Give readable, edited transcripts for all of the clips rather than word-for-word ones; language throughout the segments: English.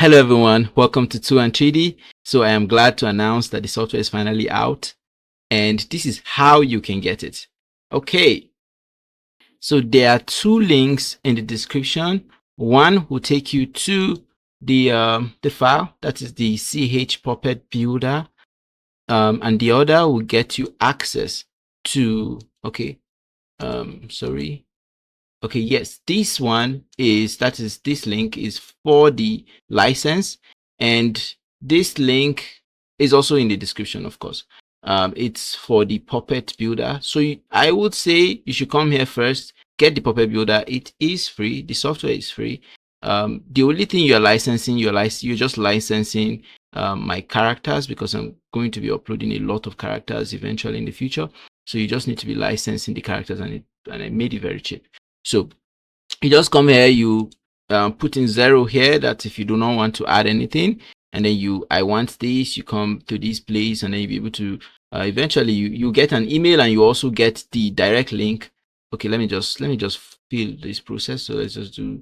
Hello everyone, welcome to 2 and 3D. So I am glad to announce that the software is finally out and this is how you can get it. Okay, so there are two links in the description. One will take you to the file, that is the Ch Puppet Builder, and the other will get you access to, yes, this one is, this link is for the license, and this link is also in the description, of course. It's for the Puppet Builder. So I would say you should come here first, get the Puppet Builder. It is free. The software is free. The only thing you're licensing, you're just licensing my characters, because I'm going to be uploading a lot of characters eventually in the future. So you just need to be licensing the characters, and I made it very cheap. So you just come here, you put in 0 here, that if you do not want to add anything, and then I want this, you come to this place, and then you'll be able to eventually you get an email, and you also get the direct link. Okay, let me just fill this process. So let's just do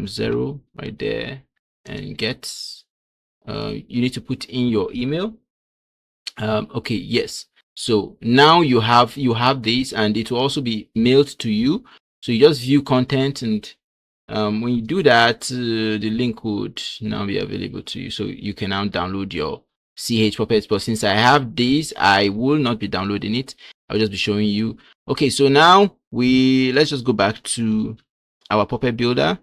0 right there, and get you need to put in your email. Okay, yes. So now you have this, and it will also be mailed to you. So you just view content, and when you do that, the link would now be available to you. So you can now download your Ch Puppets. But since I have this, I will not be downloading it. I'll just be showing you. Okay, so now let's just go back to our Puppet Builder.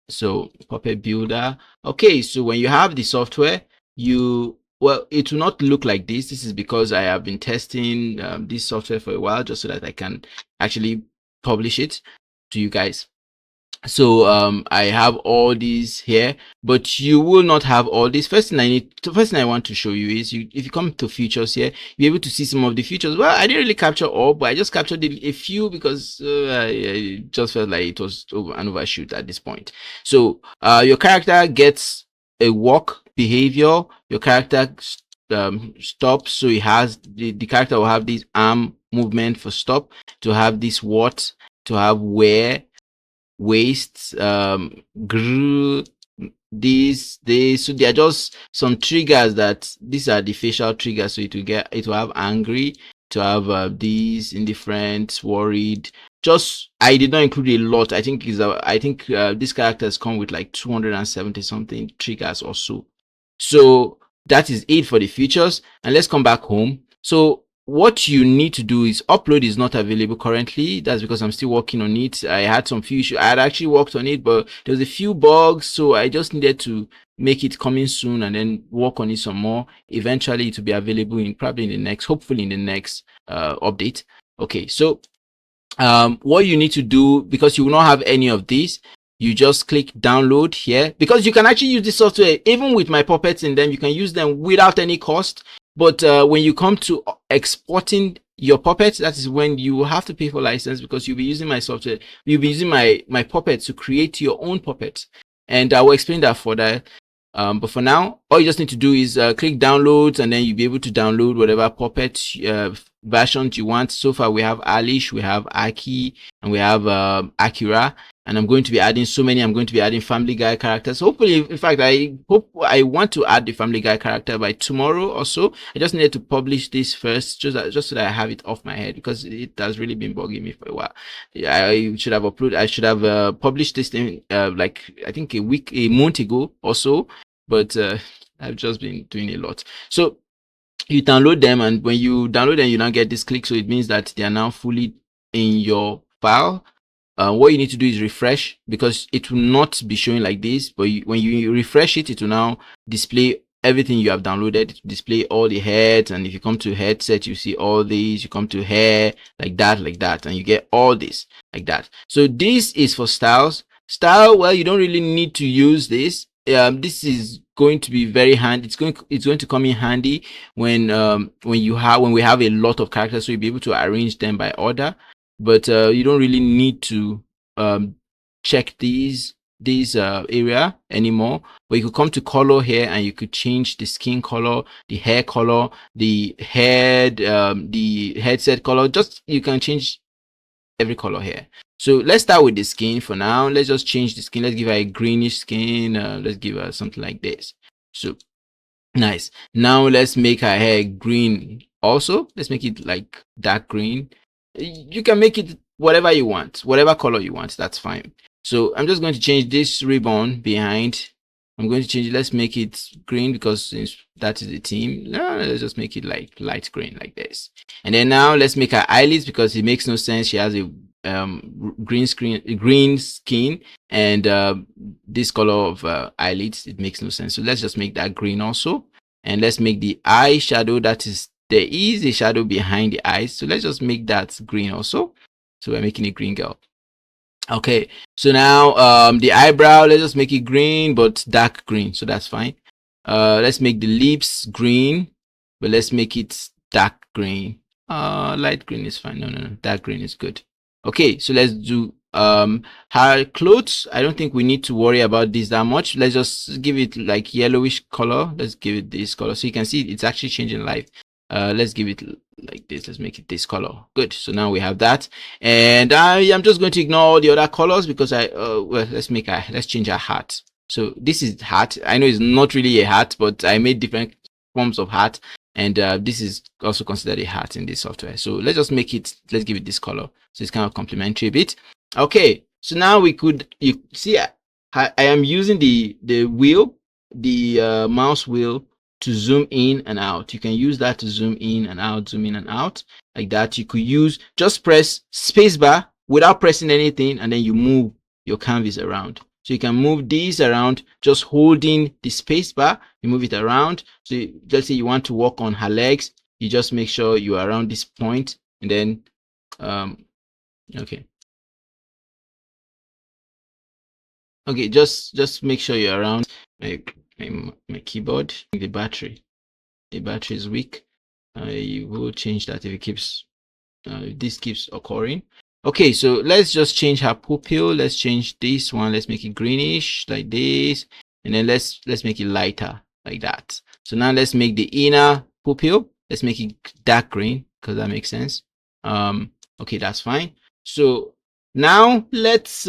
So Puppet Builder. Okay, so when you have the software, well, it will not look like this. This is because I have been testing this software for a while, just so that I can actually publish it to you guys. So I have all these here, but you will not have all this. First thing I want to show you is, if you come to features here, you're able to see some of the features. Well, I didn't really capture all, but I just captured a few, because I just felt like it was an overshoot at this point. So your character gets a walk behavior. Your character stops, so it has the character will have this arm movement for stop, to have this what, to have where, waste, grew, this. So they are just some triggers, that these are the facial triggers. So it will have angry, to have these indifferent, worried. Just, I did not include a lot. I think these characters come with like 270 something triggers or so. So that is it for the features. And let's come back home. So what you need to do is, upload is not available currently. That's because I'm still working on it. I had some few issues. I had actually worked on it, but there was a few bugs, so I just needed to make it coming soon, and then work on it some more. Eventually it will be available hopefully in the next update. Okay, so what you need to do, because you will not have any of these, you just click download here, because you can actually use this software even with my puppets in them. You can use them without any cost. But when you come to exporting your puppets, that is when you will have to pay for license, because you'll be using my software. You'll be using my puppets to create your own puppets, and I will explain that further. But for now, all you just need to do is click downloads, and then you'll be able to download whatever puppet versions you want. So far we have Alish, we have Aki, and we have Akira. And I'm going to be adding so many. I'm going to be adding Family Guy characters. Hopefully, in fact, I want to add the Family Guy character by tomorrow or so. I just needed to publish this first, just so that I have it off my head, because it has really been bugging me for a while. I should have published this thing like, I think a month ago or so, but I've just been doing a lot. So you download them, and when you download them, you now get this click. So it means that they are now fully in your file. What you need to do is refresh, because it will not be showing like this, but when you refresh it, it will now display everything you have downloaded. It will display all the heads, and if you come to headset, you see all these. You come to hair, like that, and you get all this like that. So this is for styles. Well, you don't really need to use this. This is going to be very handy. It's going to come in handy when we have a lot of characters, so you'll be able to arrange them by order. But you don't really need to check these area anymore. But you could come to color here, and you could change the skin color, the hair color, the head, the headset color. Just, you can change every color here. So let's start with the skin for now. Let's just change the skin. Let's give her a greenish skin. Let's give her something like this. So nice. Now let's make her hair green also. Let's make it like dark green. You can make it whatever you want, whatever color you want, that's fine. So I'm just going to change this ribbon behind. I'm going to change it. Let's make it green because since that is the theme, let's just make it like light green like this. And then now let's make her eyelids because it makes no sense. She has a green skin and this color of eyelids, it makes no sense. So let's just make that green also. And let's make the eye shadow, that is, there is a shadow behind the eyes, so let's just make that green also. So we're making a green girl. Okay, so now the eyebrow, let's just make it green but dark green, so that's fine. Let's make the lips green, but let's make it dark green. Light green is fine. No, dark green is good. Okay, so let's do her clothes. I don't think we need to worry about this that much. Let's just give it like yellowish color. Let's give it this color so you can see it's actually changing light. Let's give it like this. Let's make it this color. Good. So now we have that, and I'm just going to ignore all the other colors because well, let's change our hat. So this is hat. I know it's not really a hat, but I made different forms of hat, and this is also considered a hat in this software. So let's just make it, let's give it this color so it's kind of complementary a bit. Okay, so now we could, you see, I am using the wheel, the mouse wheel, to zoom in and out. You can use that to zoom in and out, zoom in and out like that. You could use, just press spacebar without pressing anything, and then you move your canvas around. So you can move these around just holding the spacebar. You move it around. So let's say you want to work on her legs, you just make sure you are around this point, and then okay, just make sure you're around my keyboard. The battery is weak. You will change that if it keeps this keeps occurring. Okay, so let's just change her pupil. Let's change this one. Let's make it greenish like this, and then let's make it lighter like that. So now let's make the inner pupil, let's make it dark green because that makes sense. Okay, that's fine. So now let's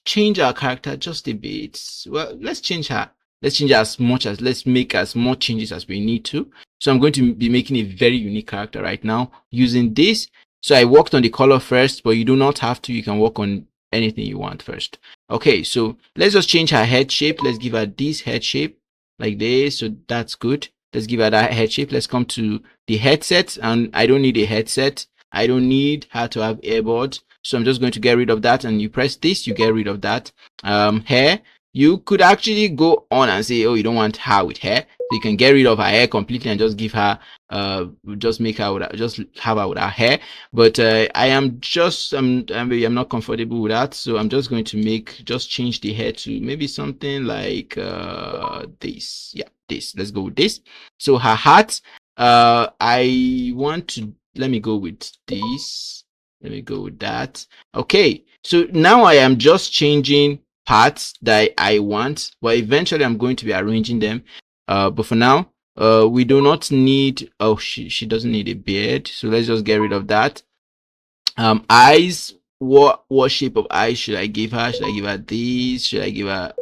change our character just a bit. Well, let's change her as much as, let's make as much changes as we need to. So I'm going to be making a very unique character right now using this. So I worked on the color first, but you do not have to. You can work on anything you want first. Okay, so let's just change her head shape. Let's give her this head shape like this. So that's good. Let's give her that head shape. Let's come to the headset, and I don't need a headset. I don't need her to have earbuds. So I'm just going to get rid of that, and you press this, you get rid of that. Hair, you could actually go on and say, oh, you don't want her with hair. So you can get rid of her hair completely and just give her, just make her with, just have her with her hair. But I'm not comfortable with that. So I'm just going to just change the hair to maybe something like this. Yeah, this. Let's go with this. So her hat, I want to, let me go with this. Let me go with that. Okay, so now I am just changing parts that I want, but eventually I'm going to be arranging them. But for now, we do not need, oh, she doesn't need a beard, so let's just get rid of that. Eyes, what shape of eyes should I give her? Should I give her these? Should I give her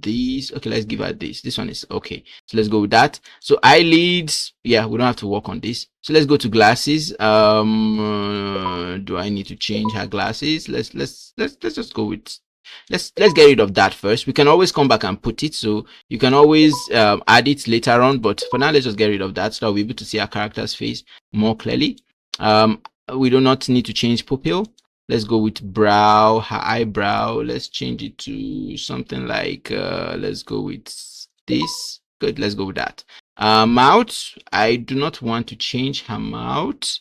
these? Okay, let's give her this one is okay, so let's go with that. So eyelids, yeah, we don't have to work on this. So let's go to glasses. Do I need to change her glasses? Let's just go with, let's get rid of that first. We can always come back and put it, so you can always add it later on, but for now let's just get rid of that so that we're able to see our character's face more clearly. We do not need to change pupil. Let's go with brow, her eyebrow. Let's change it to something like let's go with this. Good, let's go with that. Mouth, I do not want to change her mouth.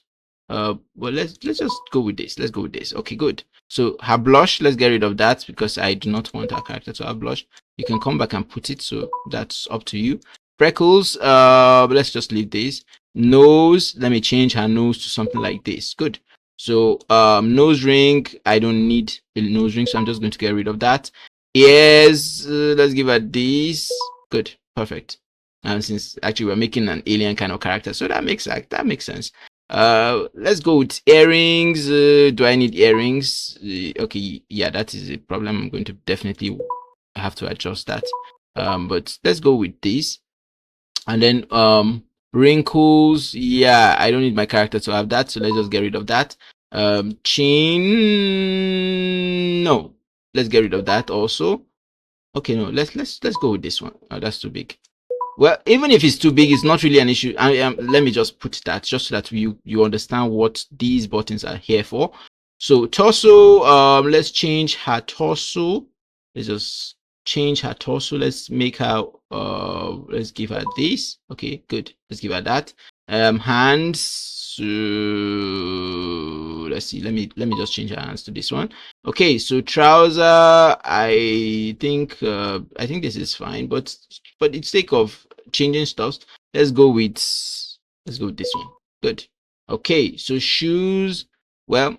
Well, let's just go with this. Let's go with this. Okay, good. So her blush, let's get rid of that because I do not want our character to have blush. You can come back and put it, so that's up to you. Freckles, let's just leave this. Nose, let me change her nose to something like this. Good. So nose ring, I don't need a nose ring, so I'm just going to get rid of that. Ears, let's give her this. Good, perfect. Since actually we're making an alien kind of character, so that makes sense. Let's go with earrings. Do I need earrings? Okay, yeah, that is a problem. I'm going to definitely have to adjust that. But let's go with this. And then wrinkles, yeah, I don't need my character to have that, so let's just get rid of that. Chin, no, let's get rid of that also. Okay, no, let's go with this one. Oh, that's too big. Well, even if it's too big, it's not really an issue. Let me just put that just so that you understand what these buttons are here for. So torso, let's change her torso. Let's just change her torso. Let's make her let's give her this. Okay, good. Let's give her that. Hands, let's see, let me just change her hands to this one. Okay, so trouser, I think this is fine, but for the sake of changing stuff, let's go with this one. Good. Okay, so shoes, well,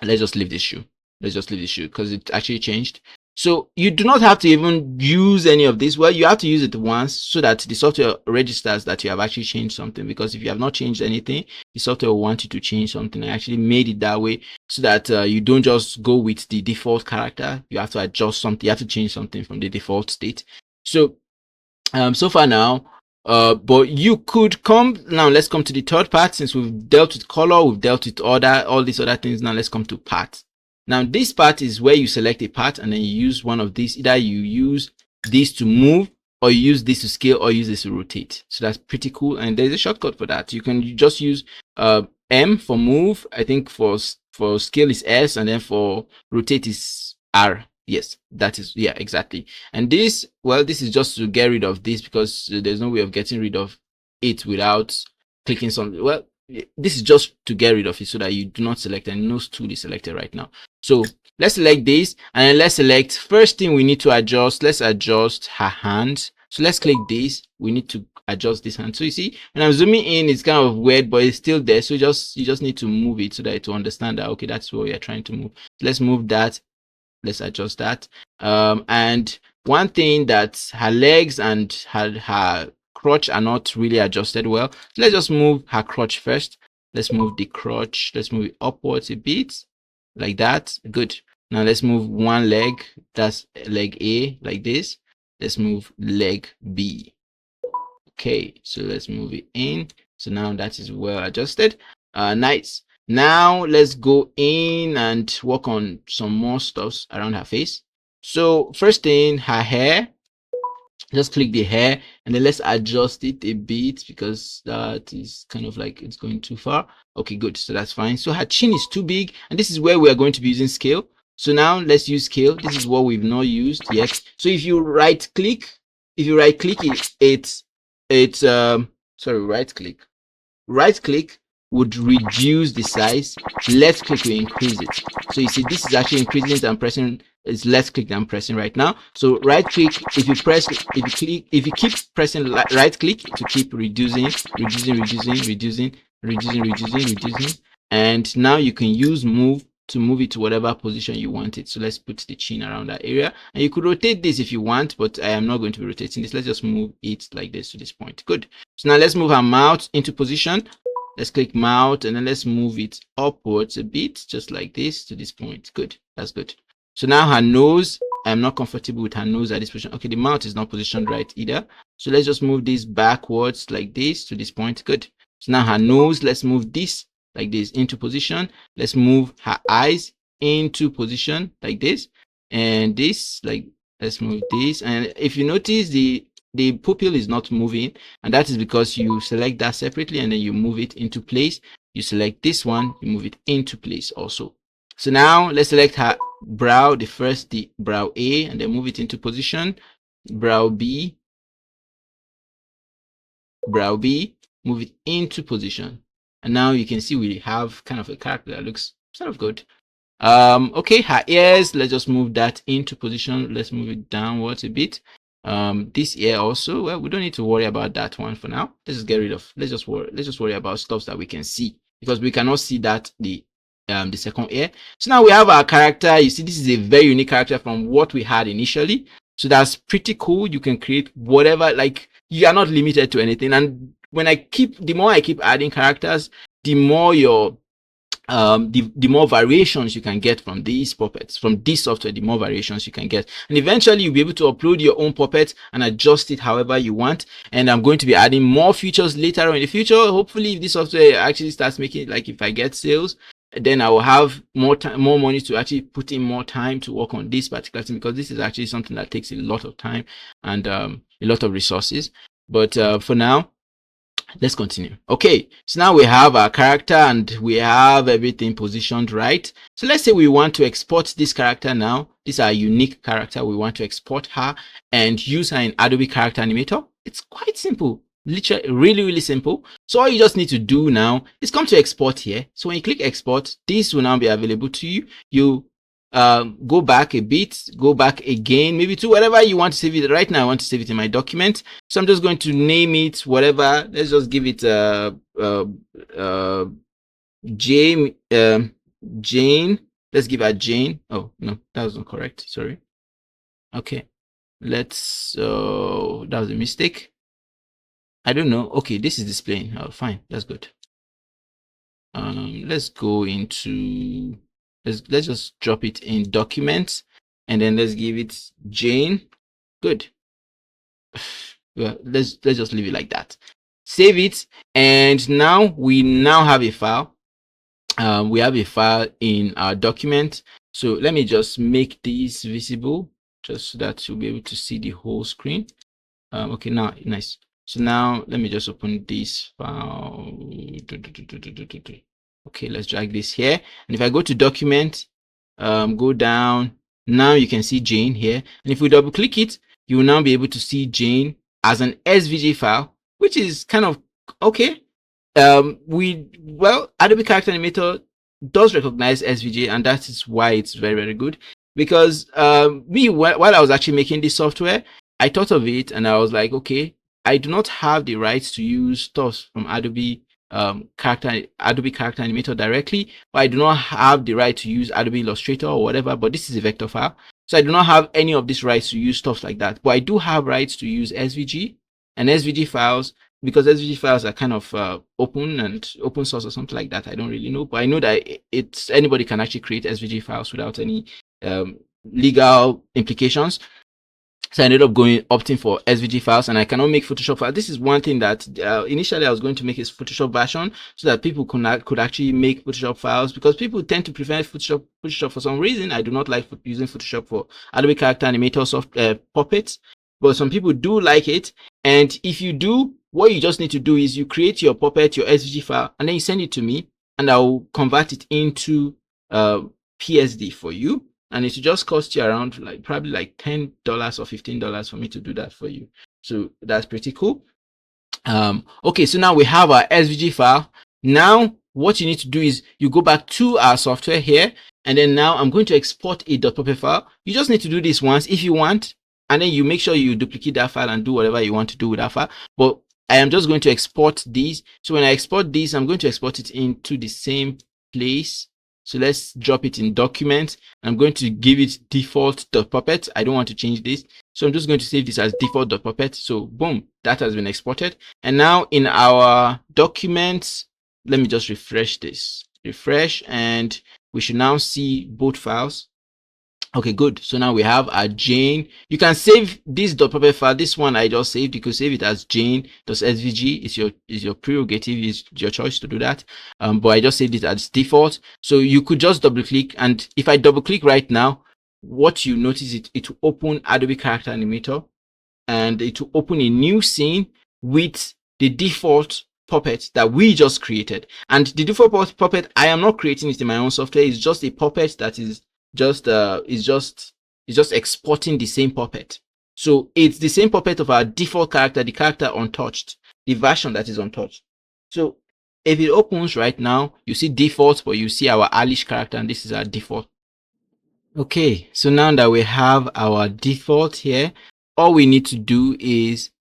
let's just leave this shoe. Let's just leave this shoe because it actually changed. So you do not have to even use any of this. Well, you have to use it once so that the software registers that you have actually changed something, because if you have not changed anything, the software will want you to change something. I actually made it that way so that you don't just go with the default character. You have to adjust something. You have to change something from the default state. So so far now, but you could come now. Let's come to the third part. Since we've dealt with color, we've dealt with all these other things. Now let's come to part. Now this part is where you select a part and then you use one of these. Either you use this to move, or you use this to scale, or use this to rotate. So that's pretty cool, and there's a shortcut for that. You can just use M for move. I think for scale is S, and then for rotate is R. Yes, that is, yeah, exactly. And this, well, this is just to get rid of this, because there's no way of getting rid of it without clicking something. Well, this is just to get rid of it so that you do not select, and no tool is selected right now. So let's select this, and then let's select, first thing we need to adjust, let's adjust her hand. So let's click this. We need to adjust this hand. So you see, when I'm zooming in, it's kind of weird, but it's still there. So you just need to move it so that it will understand that, okay, that's what we are trying to move. So let's move that. Let's adjust that. And one thing, that her legs and her crotch are not really adjusted well. So let's just move her crotch first. Let's move the crotch. Let's move it upwards a bit, like that. Good. Now let's move one leg. That's leg A, like this. Let's move leg B. Okay, so let's move it in. So now that is well adjusted. Nice. Now let's go in and work on some more stuff around her face. So first thing, her hair. Just click the hair and then let's adjust it a bit, because that is kind of like it's going too far. Okay, good. So that's fine. So her chin is too big, and this is where we are going to be using scale. So now let's use scale. This is what we've not used yet. So if you right click right click would reduce the size, left click will increase it. So you see, this is actually increasing it. I'm pressing, it's left click that I'm pressing right now. So right click, if you keep pressing right click to keep reducing, and now you can use move to move it to whatever position you want it. So let's put the chin around that area, and you could rotate this if you want, but I am not going to be rotating this. Let's just move it like this to this point. Good. So now let's move our mouth into position. Let's click mouth, and then let's move it upwards a bit, just like this to this point. Good. That's good. So now her nose, I'm not comfortable with her nose at this position. Okay, the mouth is not positioned right either. So let's just move this backwards like this to this point. Good. So now her nose, let's move this like this into position. Let's move her eyes into position like this, and this, like, let's move this. And if you notice, the pupil is not moving, and that is because you select that separately and then you move it into place. You select this one, you move it into place also. So now let's select her brow, the brow A, and then move it into position. Brow B, move it into position. And now you can see we have kind of a character that looks sort of good. Okay, her ears, let's just move that into position. Let's move it downwards a bit. This ear also, well, we don't need to worry about that one for now. Let's just get rid of, let's just worry about stuff that we can see, because we cannot see that the second ear. So now we have our character. You see, this is a very unique character from what we had initially. So that's pretty cool. You can create whatever, like, you are not limited to anything. And when the more I keep adding characters, the more your the more variations you can get from these puppets, from this software, the more variations you can get. And eventually you'll be able to upload your own puppet and adjust it however you want. And I'm going to be adding more features later on in the future. Hopefully, if this software actually starts making, like if I get sales, then I will have more time, more money to actually put in more time to work on this particular thing, because this is actually something that takes a lot of time and a lot of resources. But for now, let's continue. Okay, so now we have our character and we have everything positioned right. So let's say we want to export this character now. This is our unique character. We want to export her and use her in Adobe Character Animator. It's quite simple, literally really simple. So all you just need to do now is come to export here. So when you click export, this will now be available to you. You go back a bit, go back again, maybe to whatever you want to save it. Right now I want to save it in my document, so I'm just going to name it whatever. Let's just give it Jane. Let's give her Jane. Oh no, that wasn't correct, sorry. Okay, let's that was a mistake. I don't know. Okay, this is displaying. Oh fine, that's good. Let's go into, let's just drop it in documents, and then let's give it Jane. Good. Well, let's just leave it like that. Save it, and now we have a file. We have a file in our document. So let me just make this visible, just so that you'll be able to see the whole screen. Okay, now nice. So now let me just open this file. Okay, let's drag this here. And if I go to document, go down, now you can see Jane here. And if we double click it, you will now be able to see Jane as an SVG file, which is kind of okay. Adobe Character Animator does recognize SVG, and that is why it's very good. Because while I was actually making this software, I thought of it and I was like, okay, I do not have the rights to use stuff from Adobe Character Animator directly, but I do not have the right to use Adobe Illustrator or whatever. But this is a vector file, so I do not have any of these rights to use stuff like that. But I do have rights to use SVG and SVG files, because SVG files are kind of open and open source or something like that. I don't really know, but I know that anybody can actually create SVG files without any legal implications. So I ended up opting for SVG files, and I cannot make Photoshop files. This is one thing that initially I was going to make a Photoshop version, so that people could actually make Photoshop files, because people tend to prefer Photoshop for some reason. I do not like using Photoshop for Adobe Character Animator puppets, but some people do like it. And if you do, what you just need to do is you create your puppet, your SVG file, and then you send it to me, and I'll convert it into PSD for you. And it will just cost you around probably like $10 or $15 for me to do that for you. So that's pretty cool. Okay, so now we have our SVG file. Now what you need to do is you go back to our software here, and then now I'm going to export a .puppet file. You just need to do this once if you want, and then you make sure you duplicate that file and do whatever you want to do with that file. But I am just going to export these. So when I export these, I'm going to export it into the same place. So let's drop it in documents. I'm going to give it default.puppet. I don't want to change this, so I'm just going to save this as default.puppet. So boom, that has been exported. And now in our documents, let me just refresh this. Refresh, and we should now see both files. Okay, good. So now we have our Jane. You can save this .puppet file. This one I just saved. You could save it as Jane.svg. It's your prerogative. It's your choice to do that. But I just saved it as default. So you could just double click, and if I double click right now, what you notice it will open Adobe Character Animator, and it will open a new scene with the default puppet that we just created. And the default puppet, I am not creating it in my own software. It's just a puppet that is just exporting the same puppet. So it's the same puppet of our default character, the character untouched, the version that is untouched. So if it opens right now, you see default, but you see our Alice character, and this is our default. Okay, so now that we have our default here, all we need to do is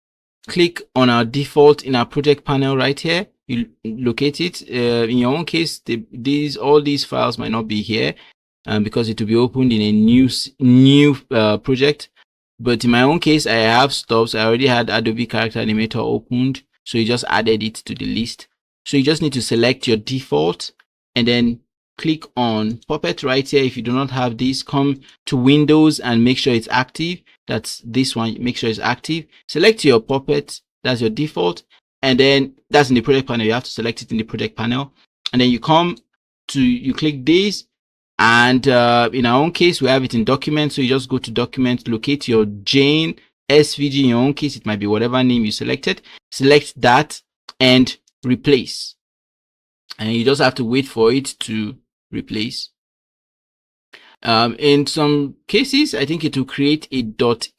click on our default in our project panel right here. You locate it. In your own case, all these files might not be here, because it will be opened in a new project. But in my own case, I have stuff. So I already had Adobe Character Animator opened, so you just added it to the list. So you just need to select your default and then click on Puppet right here. If you do not have this, come to Windows and make sure it's active. That's this one, make sure it's active. Select your Puppet, that's your default, and then that's in the project panel. You have to select it in the project panel, and then you come to, you click this, and in our own case we have it in document, so you just go to document, locate your Jane SVG. In your own case it might be whatever name you selected, select that and replace, and you just have to wait for it to replace. In some cases I think it will create a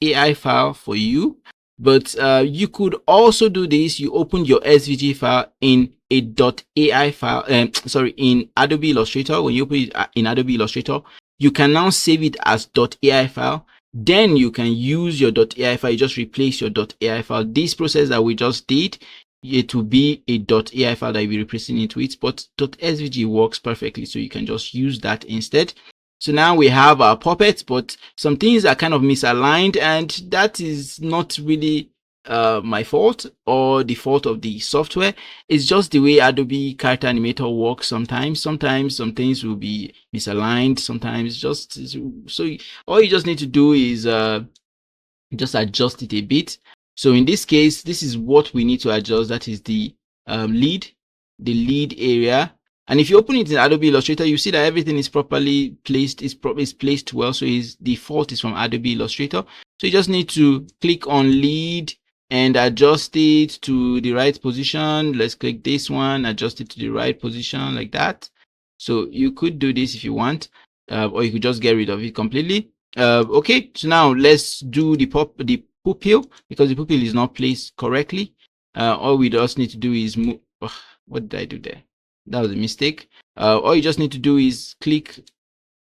.ai file for you, but you could also do this. You open your SVG file in a .ai file, sorry, in Adobe Illustrator. When you open it in Adobe Illustrator, you can now save it as .ai file. Then you can use your .ai file. You just replace your .ai file. This process that we just did, it will be a .ai file that you'll be replacing it with, but .svg works perfectly, so you can just use that instead. So now we have our puppet, but some things are kind of misaligned, and that is not really my fault or the fault of the software. It's just the way Adobe Character Animator works. Sometimes some things will be misaligned, sometimes just, so all you just need to do is just adjust it a bit. So in this case, this is what we need to adjust. That is the lead area. And if you open it in Adobe Illustrator, you see that everything is properly placed, is placed well. So his default is from Adobe Illustrator. So you just need to click on lead and adjust it to the right position. Let's click this one, adjust it to the right position like that. So you could do this if you want, or you could just get rid of it completely. Okay, so now let's do the pupil, because the pupil is not placed correctly. All we just need to do is move. Oh, what did I do there? That was a mistake. All you just need to do is click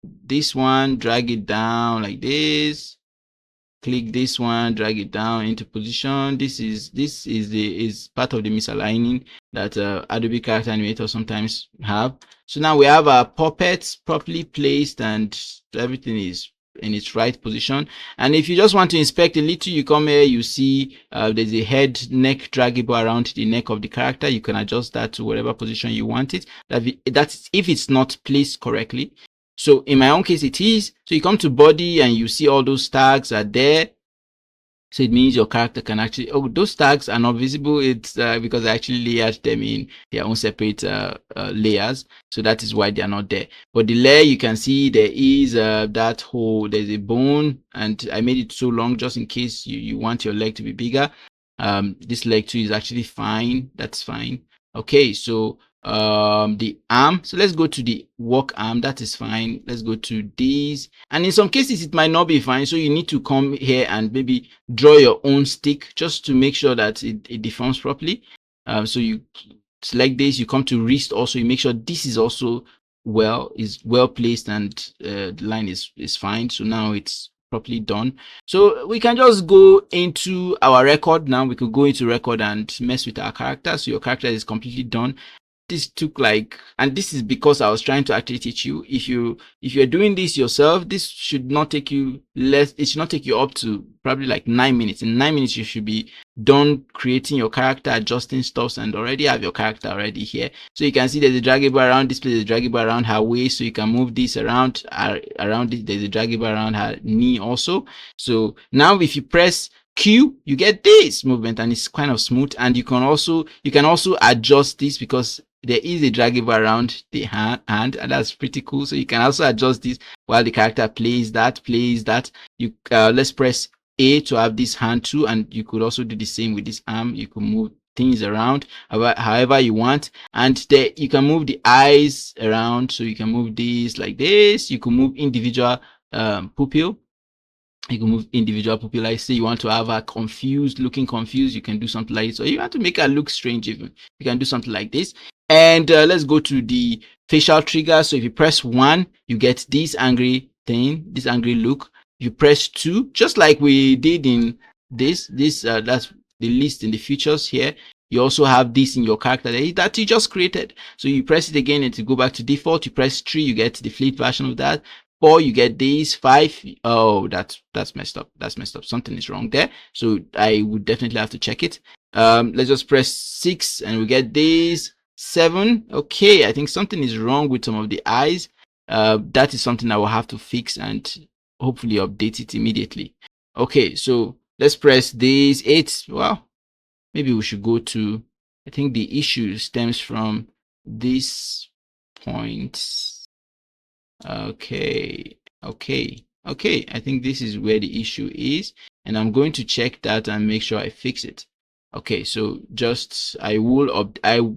this one, drag it down like this. Click this one, drag it down into position. This is part of the misaligning that Adobe Character Animator sometimes have. So now we have our puppets properly placed and everything is in its right position. And if you just want to inspect a little, you come here, you see there's a head neck draggable around the neck of the character. You can adjust that to whatever position you want it. That's if it's not placed correctly. So in my own case it is. So you come to body and you see all those tags are there. So it means your character can actually, oh, those tags are not visible. It's because I actually layered them in their own separate layers. So that is why they are not there. But the layer, you can see there is that whole, there's a bone, and I made it so long just in case you want your leg to be bigger. This leg too is actually fine. That's fine. Okay, so the arm, so let's go to the work arm. That is fine. Let's go to these, and in some cases it might not be fine, so you need to come here and maybe draw your own stick just to make sure that it deforms properly. So you select this, you come to wrist, also you make sure this is also well placed, and the line is fine. So now it's properly done. So we can just go into our record. Now we could go into record and mess with our character. So your character is completely done. This took like, and this is because I was trying to actually teach you, if you're doing this yourself, this should not take you less, it should not take you up to probably like 9 minutes. In 9 minutes you should be done creating your character, adjusting stuff, and already have your character already here. So you can see there's a draggable around this place, there's a draggable around her waist, so you can move this around it. There's a draggable around her knee also. So now if you press Q, you get this movement, and it's kind of smooth. And you can also adjust this, because there is a draggable around the hand, and that's pretty cool. So you can also adjust this while the character plays that. You let's press A to have this hand too, and you could also do the same with this arm. You can move things around however you want, and there you can move the eyes around. So you can move these like this. You can move individual pupil. You can move individual pupil. Like say you want to have her looking confused, you can do something like this. Or you want to make her look strange, even you can do something like this. And let's go to the facial trigger. So if you press 1, you get this angry thing, this angry look. You press 2, just like we did in this that's the list in the features here. You also have this in your character that you just created. So you press it again and to go back to default. You press 3, you get the fleet version of that. 4, you get these. 5, oh, that's messed up. Something is wrong there. So I would definitely have to check it. Let's just press 6 and we get these. 7. Okay, I think something is wrong with some of the eyes. That is something I will have to fix and hopefully update it immediately. Okay, so let's press this 8. Well, maybe we should go to, I think the issue stems from this point. Okay, I think this is where the issue is, and I'm going to check that and make sure I fix it. Okay, so just I will update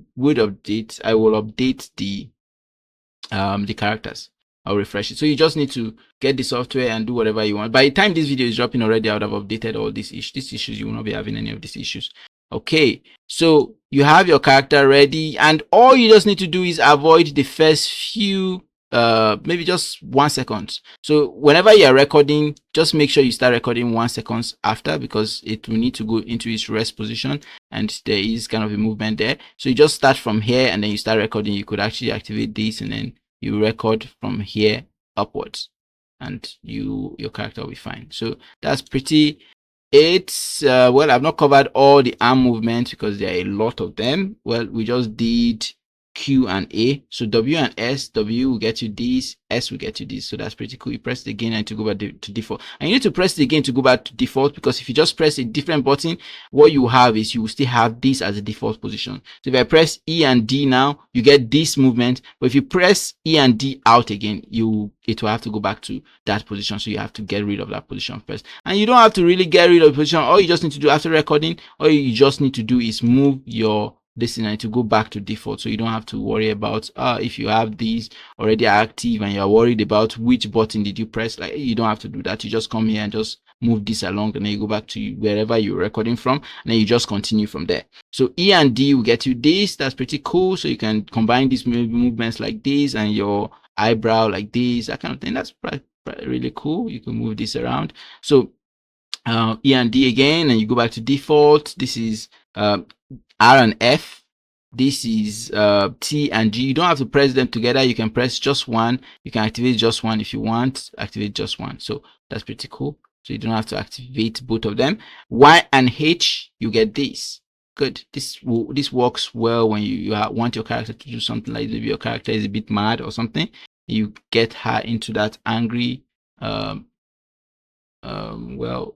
the characters. I'll refresh it. So you just need to get the software and do whatever you want. By the time this video is dropping already, I would have updated all these issues. You will not be having any of these issues. Okay, so you have your character ready, and all you just need to do is avoid the first few maybe just 1 second. So whenever you're recording, just make sure you start recording 1 second after, because it will need to go into its rest position, and there is kind of a movement there. So you just start from here and then you start recording. You could actually activate this and then you record from here upwards, and your character will be fine. So that's pretty well, I've not covered all the arm movements because there are a lot of them. Well, we just did Q and A. So W and S, W will get you this, S will get you this. So that's pretty cool. You press it again and to go back to default. And you need to press it again to go back to default, because if you just press a different button, what you have is you will still have this as a default position. So if I press E and D now, you get this movement. But if you press E and D out again, it will have to go back to that position. So you have to get rid of that position first. And you don't have to really get rid of the position. All you just need to do after recording, all you just need to do is move your listener to go back to default, so you don't have to worry about if you have these already active and you're worried about which button did you press. Like, you don't have to do that. You just come here and just move this along, and then you go back to wherever you're recording from, and then you just continue from there. So E and D will get you this. That's pretty cool. So you can combine these movements like this and your eyebrow like this, that kind of thing. That's really cool. You can move this around. So E and D again, and you go back to default. This is R and F. This is T and G. You don't have to press them together. You can press just one. You can activate just one if you want. Activate just one. So that's pretty cool. So you don't have to activate both of them. Y and H, you get this. Good. This works well when you want your character to do something, like maybe your character is a bit mad or something. You get her into that angry. Well,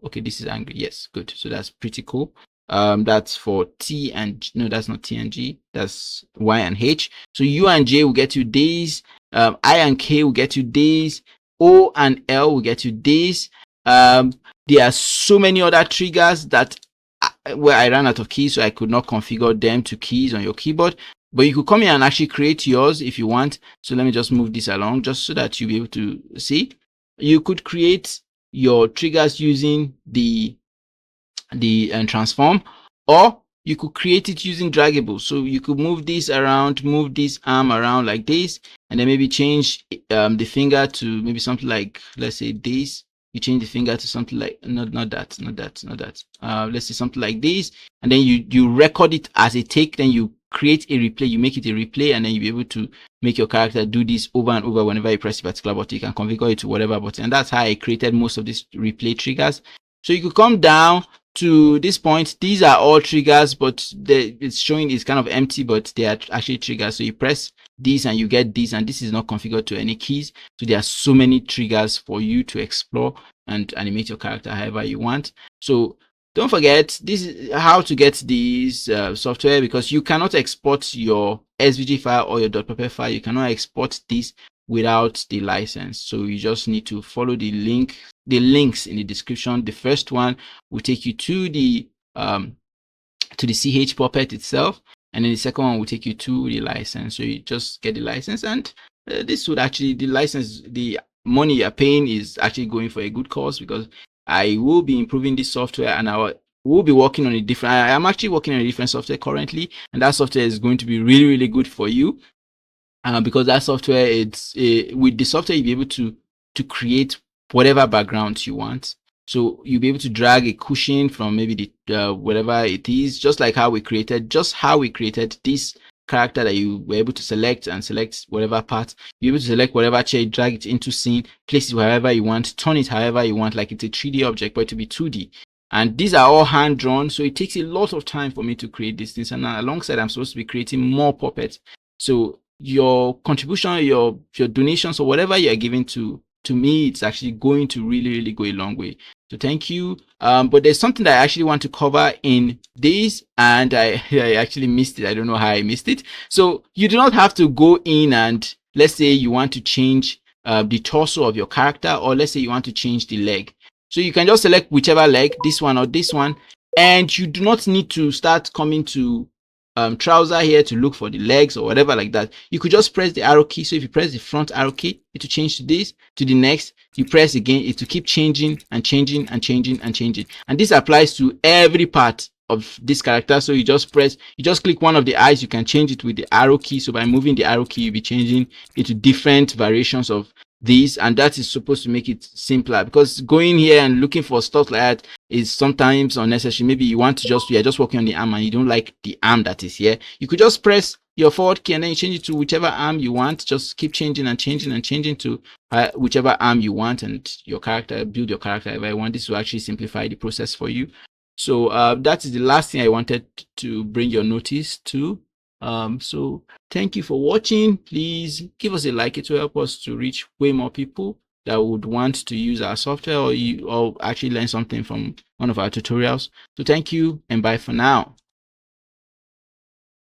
okay, this is angry. Yes, good. So that's pretty cool. That's for T and no, that's not T and G, that's Y and H. So U and J will get you these. I and K will get you these. O and L will get you this. There are so many other triggers that where I ran out of keys, so I could not configure them to keys on your keyboard. But you could come here and actually create yours if you want. So let me just move this along just so that you'll be able to see. You could create your triggers using the transform, or you could create it using draggable. So you could move this around, move this arm around like this, and then maybe change the finger to maybe something like, let's say this. You change the finger to something like not that. Let's say something like this, and then you record it as a take. Then you create a replay, you make it a replay, and then you'll be able to make your character do this over and over whenever you press a particular button. You can configure it to whatever button, and that's how I created most of these replay triggers. So you could come down to this point. These are all triggers, but it's showing it's kind of empty, but they are actually triggers. So you press this and you get this, and this is not configured to any keys. So there are so many triggers for you to explore and animate your character however you want. So don't forget, this is how to get these software, because you cannot export your SVG file or your .ppy file. You cannot export this without the license. So you just need to follow the links in the description. The first one will take you to the Ch Puppet itself, and then the second one will take you to the license. So you just get the license, and this would actually, the license, the money you're paying is actually going for a good cause, because I will be improving this software, and we'll be working on a different, I'm actually working on a different software currently, and that software is going to be really, really good for you. Because that software, with the software you'll be able to create whatever background you want. So you'll be able to drag a cushion from maybe the whatever it is, just like how we created this character that you were able to select whatever part. You're able to select whatever chair, drag it into scene, place it wherever you want, turn it however you want, like it's a 3D object, but it will be 2D. And these are all hand drawn, so it takes a lot of time for me to create these things. And alongside, I'm supposed to be creating more puppets. So your contribution, your donations, or whatever you're giving to me, it's actually going to really go a long way. So thank you. But there's something that I actually want to cover in this, and I actually missed it. I don't know how I missed it. So you do not have to go in and, let's say you want to change the torso of your character, or let's say you want to change the leg. So you can just select whichever leg, this one or this one, and you do not need to start coming to trouser here to look for the legs or whatever like that. You could just press the arrow key. So if you press the front arrow key, it will change to this, to the next. You press again, it will keep changing and changing and changing and changing. And this applies to every part of this character. So you just click one of the eyes, you can change it with the arrow key. So by moving the arrow key, you'll be changing it to different variations of this, and that is supposed to make it simpler, because going here and looking for stuff like that is sometimes unnecessary. Maybe you want to you're just working on the arm and you don't like the arm that is here. You could just press your forward key and then you change it to whichever arm you want. Just keep changing and changing and changing to whichever arm you want, and your character, build your character if I want. This will actually simplify the process for you. So that is the last thing I wanted to bring your notice to. So thank you for watching. Please give us a like. It will help us to reach way more people that would want to use our software, or actually learn something from one of our tutorials. So thank you and bye for now.